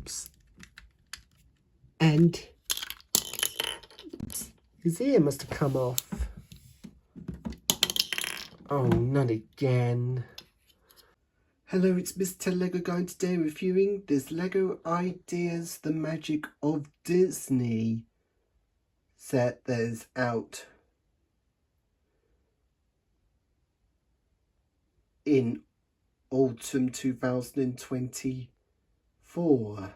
Oops. And oops, his ear must have come off. Oh, not again. Hello, it's Mr. Lego Guy, today reviewing this Lego Ideas The Magic of Disney set that is out in autumn 2024.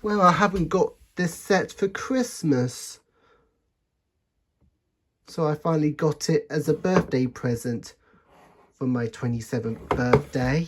Well, I haven't got this set for Christmas, so I finally got it as a birthday present for my 27th birthday.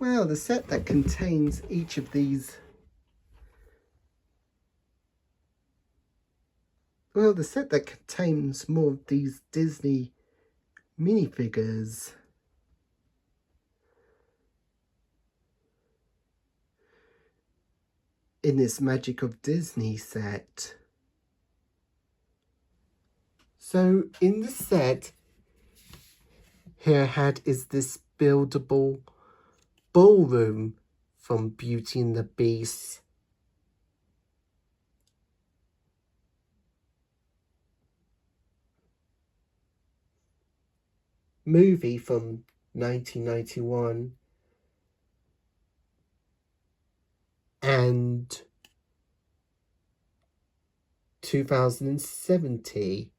Well, the set that contains each of these... Well, the set that contains more of these Disney minifigures. In this Magic of Disney set. So, in the set, here is this buildable ballroom from Beauty and the Beast. Movie from 1991. And 2070.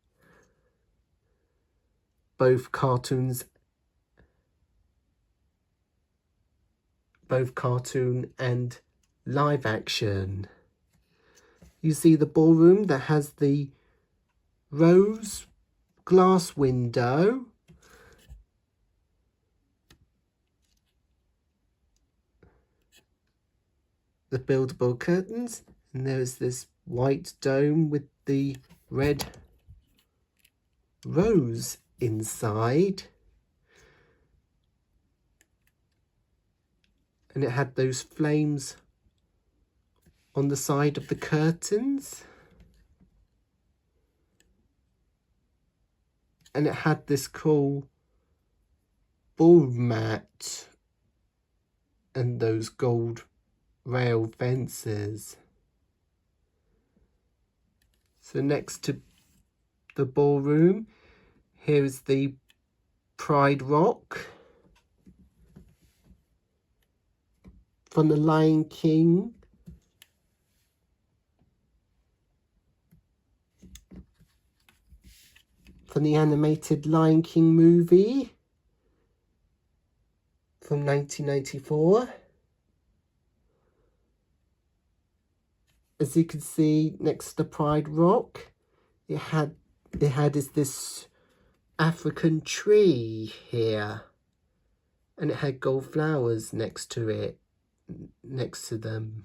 Both cartoon and live action. You see the ballroom that has the rose glass window. The buildable curtains, and there's this white dome with the red rose inside. And it had those flames on the side of the curtains. And it had this cool ball mat and those gold rail fences. So next to the ballroom, here is the Pride Rock from the Lion King. From the animated Lion King movie from 1994. As you can see, next to Pride Rock, it had this African tree here, and it had gold flowers next to them.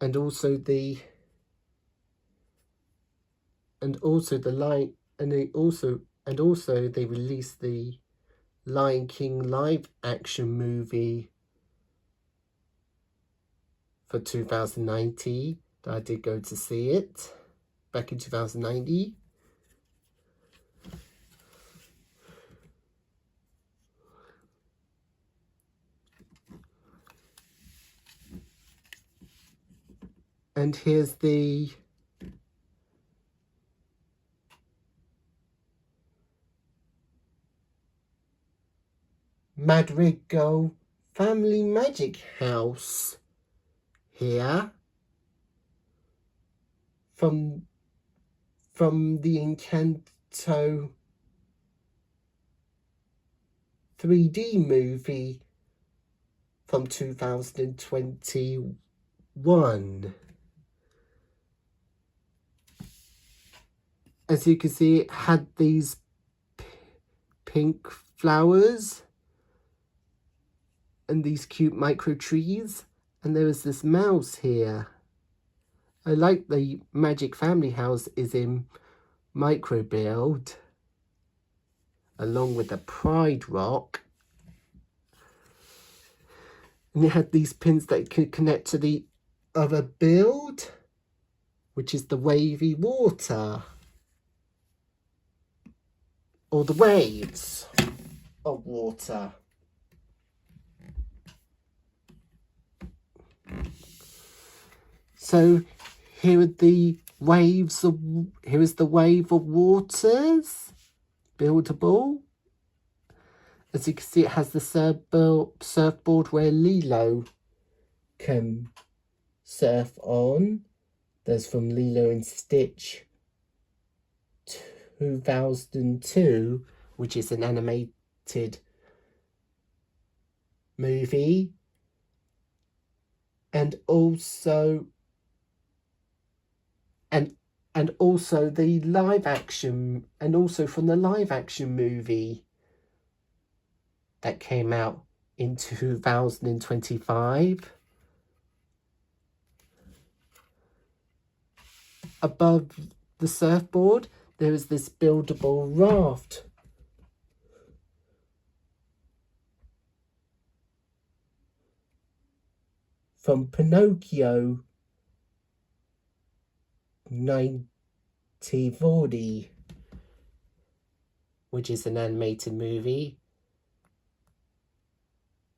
And also they released the Lion King live action movie for 2019. I did go to see it back in 2019. And here's the Madrigal Family Magic House here from the Encanto 3D movie from 2021. As you can see, it had these pink flowers and these cute micro trees. And there is this mouse here. I like the Magic Family House is in micro build, along with the Pride Rock. And it had these pins that could connect to the other build, which is the wavy water, or the waves of water. So here are the waves of, here is the wave of waters, buildable. As you can see, it has the surfboard where Lilo can surf on. There's from Lilo and Stitch 2002, which is an animated movie. And also the live action, and also from the live action movie that came out in 2025. Above the surfboard, there is this buildable raft. From Pinocchio 1940, which is an animated movie,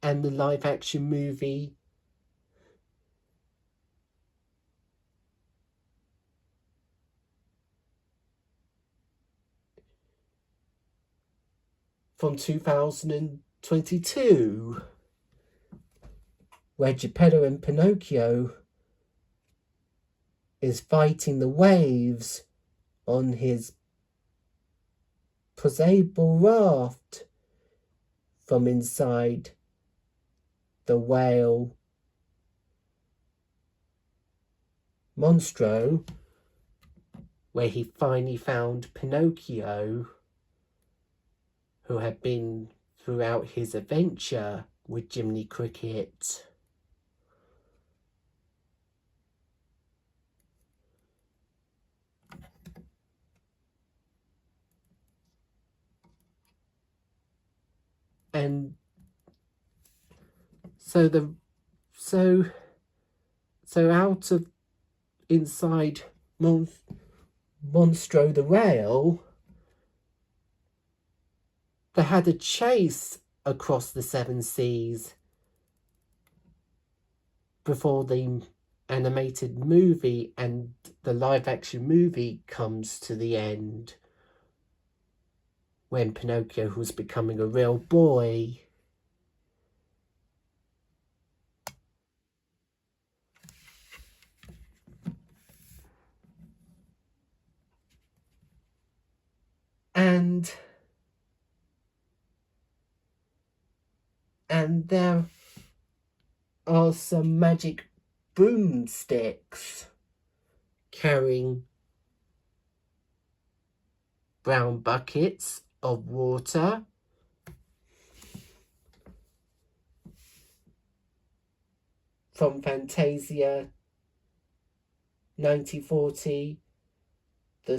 and the live action movie from 2022, where Geppetto and Pinocchio is fighting the waves on his posable raft from inside the whale Monstro, where he finally found Pinocchio, who had been throughout his adventure with Jiminy Cricket. And so out of inside Monstro the whale, they had a chase across the 7 seas before the animated movie and the live action movie comes to the end, when Pinocchio was becoming a real boy. And there are some magic broomsticks carrying brown buckets of water. From Fantasia 1940, the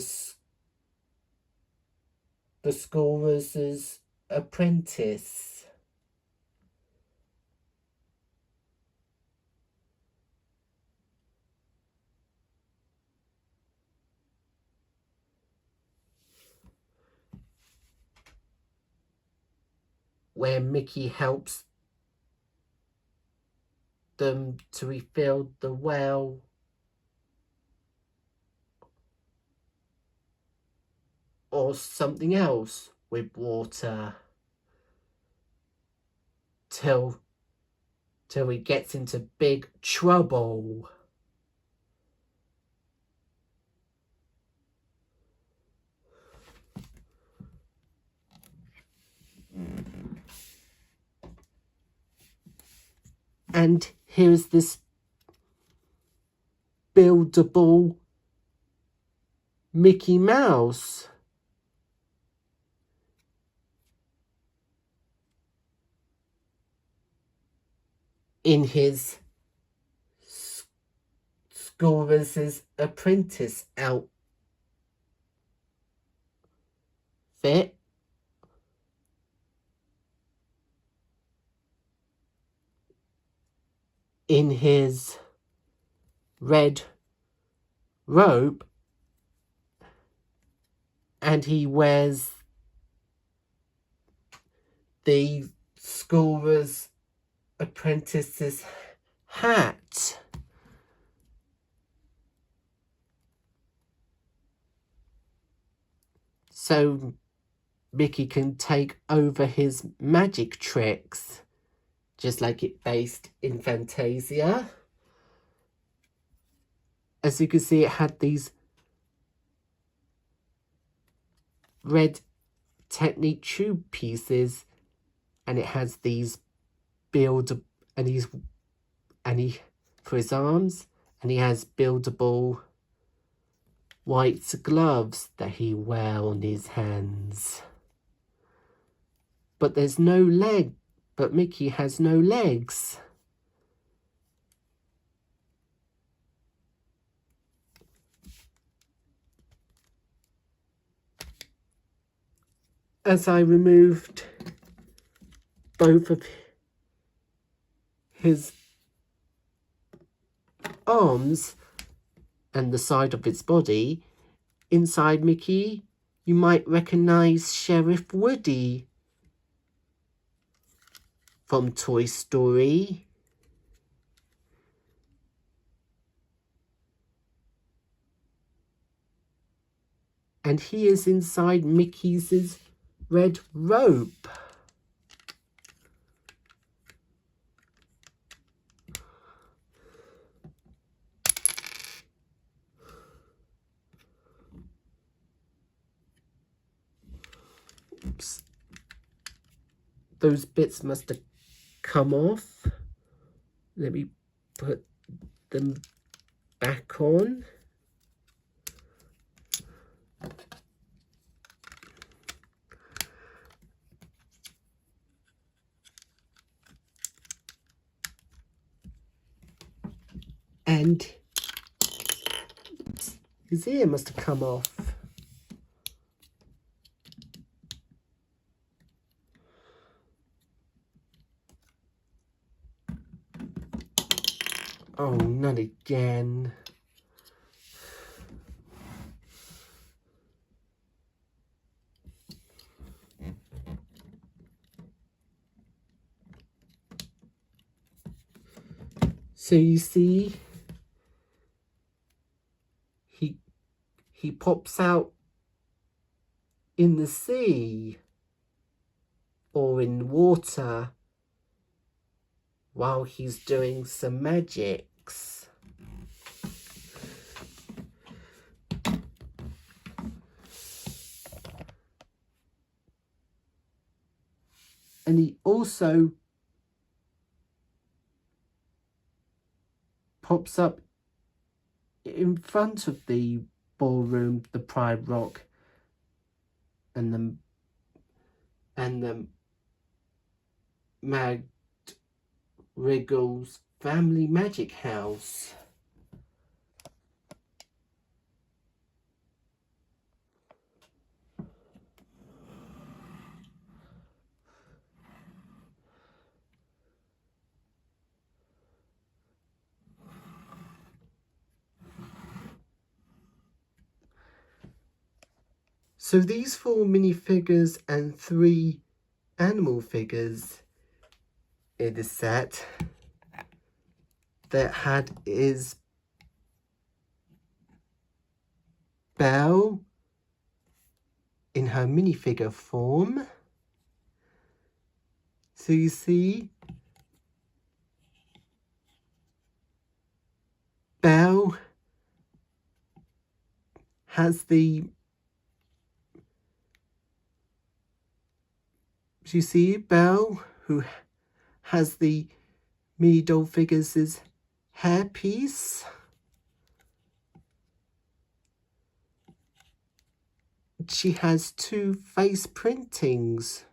Scorer's Apprentice. Where Mickey helps them to refill the well or something else with water till he gets into big trouble. And here's this buildable Mickey Mouse. in his Scorer's apprentice outfit. In his red robe, and he wears the Scorer's apprentice's hat. So Mickey can take over his magic tricks, just like it based in Fantasia. As you can see, it had these red Technic tube pieces, and it has these build and he for his arms, and he has buildable white gloves that he wear on his hands. But there's no leg. But Mickey has no legs. As I removed both of his arms and the side of its body, inside Mickey, you might recognize Sheriff Woody from Toy Story. And he is inside Mickey's red robe. Oops. Those bits must have come off. Let me put them back on. And his ear must have come off. Oh, not again. So you see, he pops out in the sea or in water while he's doing some magics. And he also pops up in front of the ballroom, the Pride Rock, and the McGriggle's Family Magic House. So these 4 minifigures and 3 animal figures in the set that is Belle in her minifigure form. So you see, Belle has the, you see Belle, who has the mini doll figures' hairpiece. She has 2 face printings.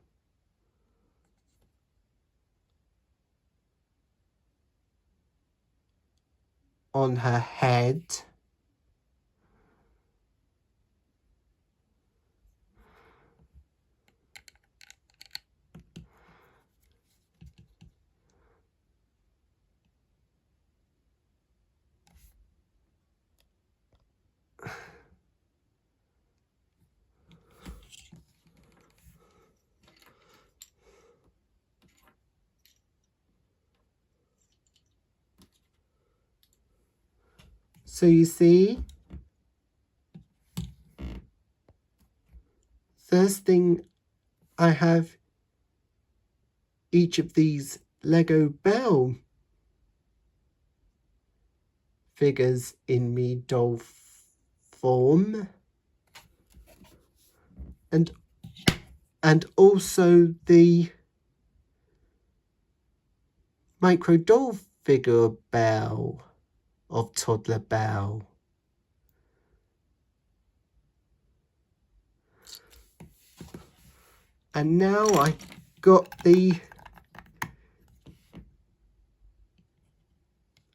on her head. So you see, first thing, I have each of these Lego Belle figures in me doll form, and also the micro doll figure Belle of Toddler Belle. And now I got the,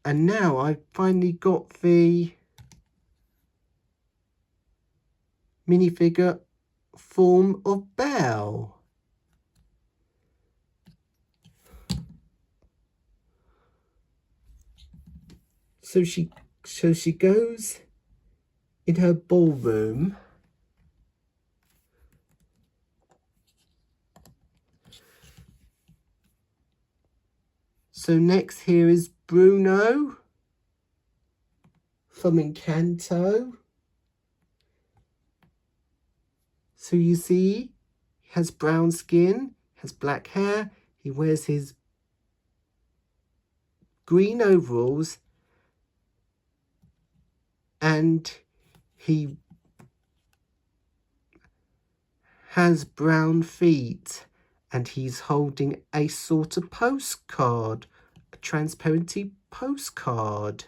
and now I finally got the minifigure form of Belle. So she goes in her ballroom. So next here is Bruno from Encanto. So you see, he has brown skin, has black hair, he wears his green overalls, and he has brown feet, and he's holding a sort of postcard, a transparency postcard.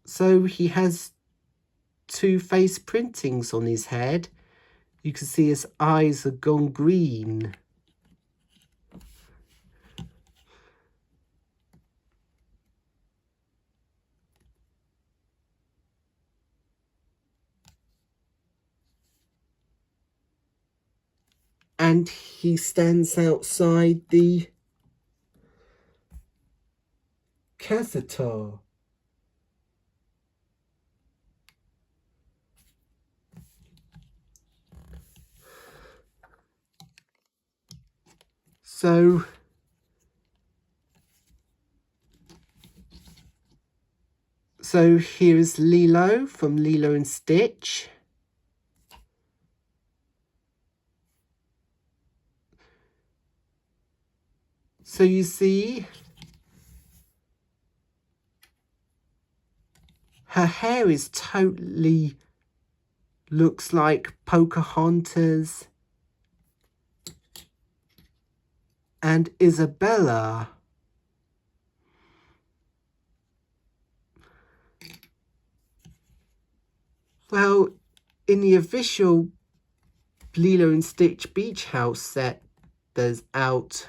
So he has two face printings on his head. You can see his eyes are gone green. And he stands outside the Cazador. So here's Lilo from Lilo and Stitch. So you see, her hair is totally, looks like Pocahontas and Isabella. Well, in the official Lilo and Stitch Beach House set that's out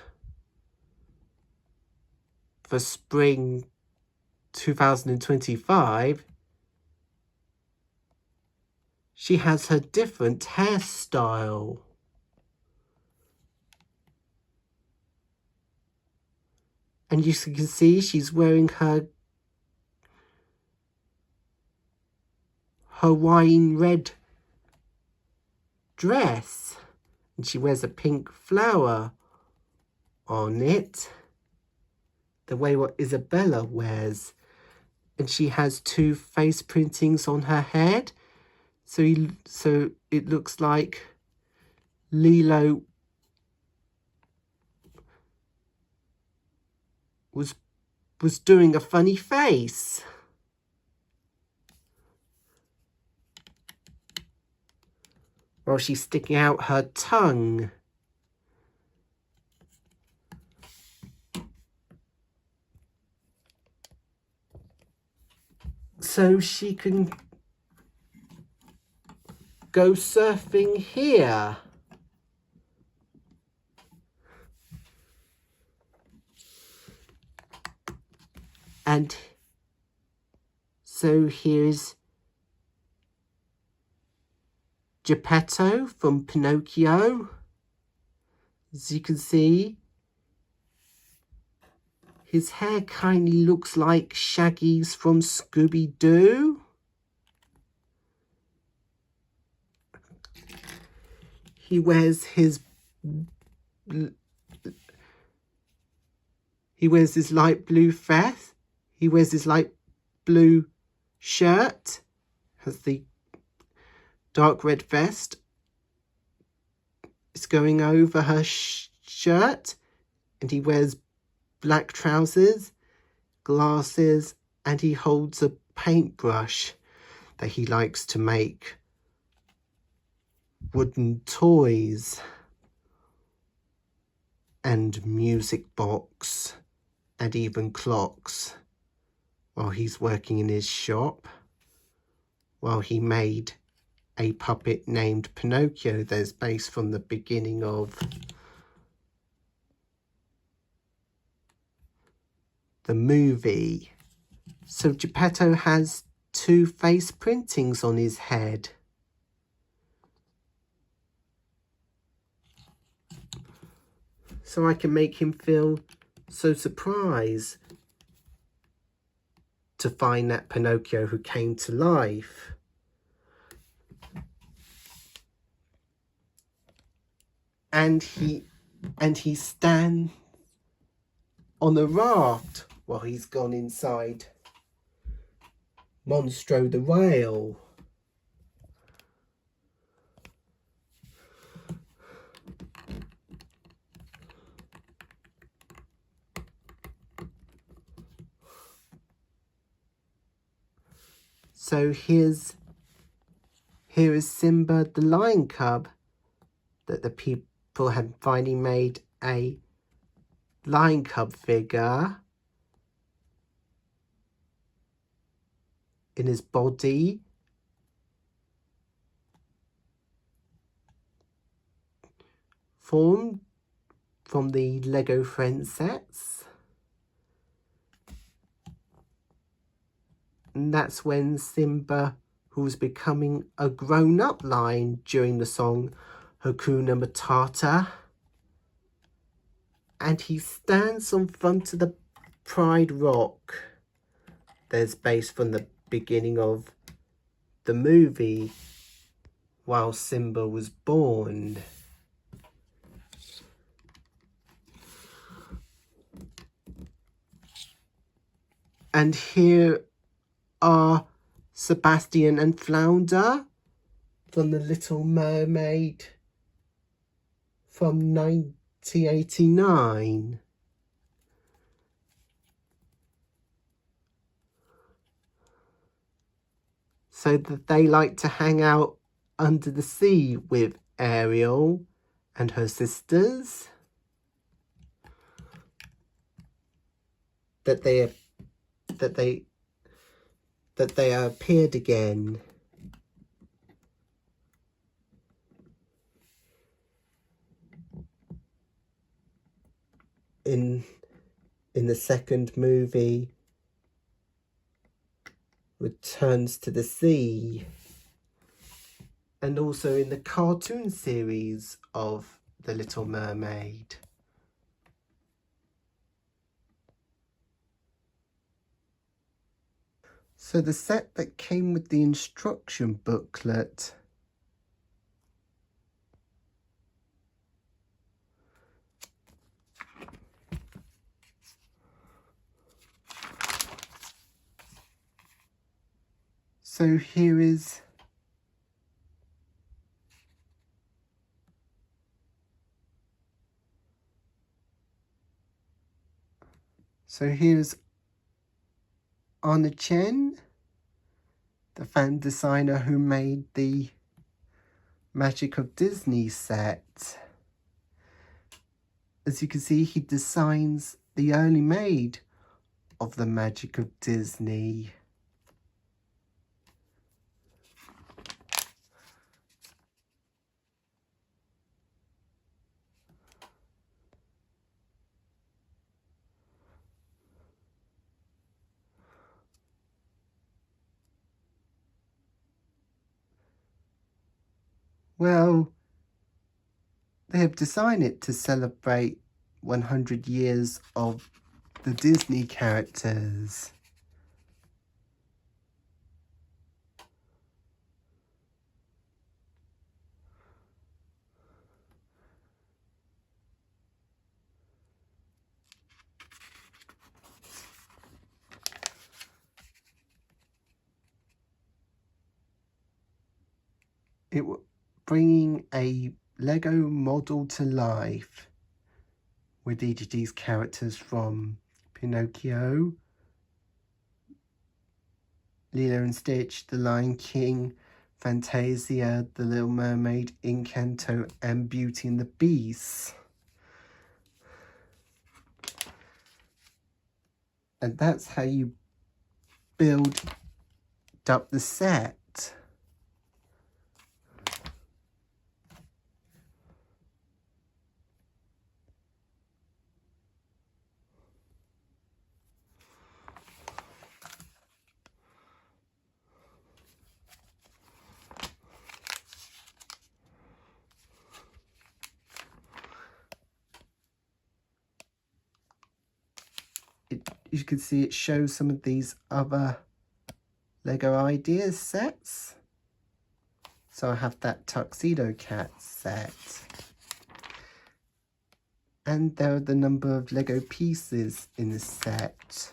for spring 2025, she has her different hairstyle. And you can see she's wearing her Hawaiian red dress, and she wears a pink flower on it, the way what Isabella wears. And she has two face printings on her head, so it looks like Lilo was doing a funny face. While she's sticking out her tongue. So she can go surfing here. And so here's Geppetto from Pinocchio. As you can see, his hair kindly looks like Shaggy's from Scooby-Doo. He wears his light blue vest. He wears his light blue shirt, has the dark red vest. It's going over her shirt, and he wears black trousers, glasses, and he holds a paintbrush that he likes to make wooden toys and music box and even clocks while he's working in his shop, while he made a puppet named Pinocchio that's based from the beginning of the movie. So Geppetto has 2 face printings on his head. So I can make him feel so surprised to find that Pinocchio who came to life. And he stands on a raft while he's gone inside Monstro the whale. So here is Simba the lion cub, that the people had finally made a lion cub figure in his body. Formed from the Lego Friends sets. And that's when Simba, who was becoming a grown-up lion during the song Hakuna Matata, and he stands on front of the Pride Rock that's based from the beginning of the movie while Simba was born. And here are Sebastian and Flounder from The Little Mermaid from 1989. So that they like to hang out under the sea with Ariel and her sisters. That they appeared again. In the second movie, Returns to the Sea, and also in the cartoon series of The Little Mermaid. So the set that came with the instruction booklet So here's Anna Chen, the fan designer who made the Magic of Disney set. As you can see, he designs the early maid of the Magic of Disney. Well, they have designed it to celebrate 100 years of the Disney characters. Bringing a Lego model to life with each of these characters from Pinocchio, Lilo and Stitch, The Lion King, Fantasia, The Little Mermaid, Encanto, and Beauty and the Beast. And that's how you build up the set. You can see it shows some of these other Lego Ideas sets. So I have that Tuxedo Cat set. And there are the number of Lego pieces in the set.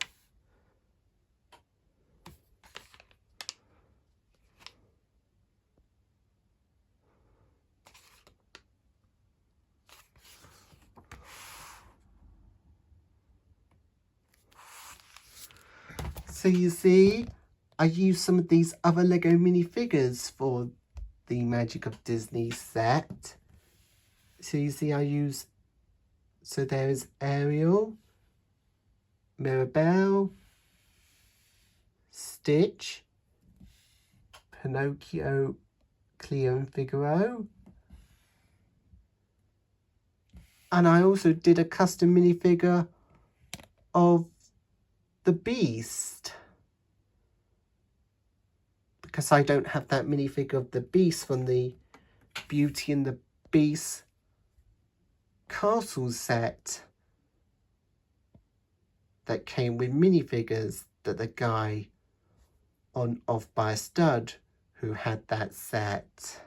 So you see, I used some of these other Lego minifigures for the Magic of Disney set. So you see so there is Ariel, Mirabelle, Stitch, Pinocchio, Cleo and Figaro. And I also did a custom minifigure of the Beast, because I don't have that minifigure of the Beast from the Beauty and the Beast castle set that came with minifigures that the guy on Off by a Stud who had that set.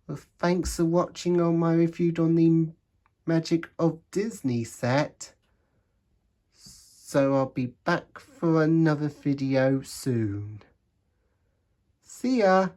Well, thanks for watching on my review on the Magic of Disney set. So I'll be back for another video soon. See ya!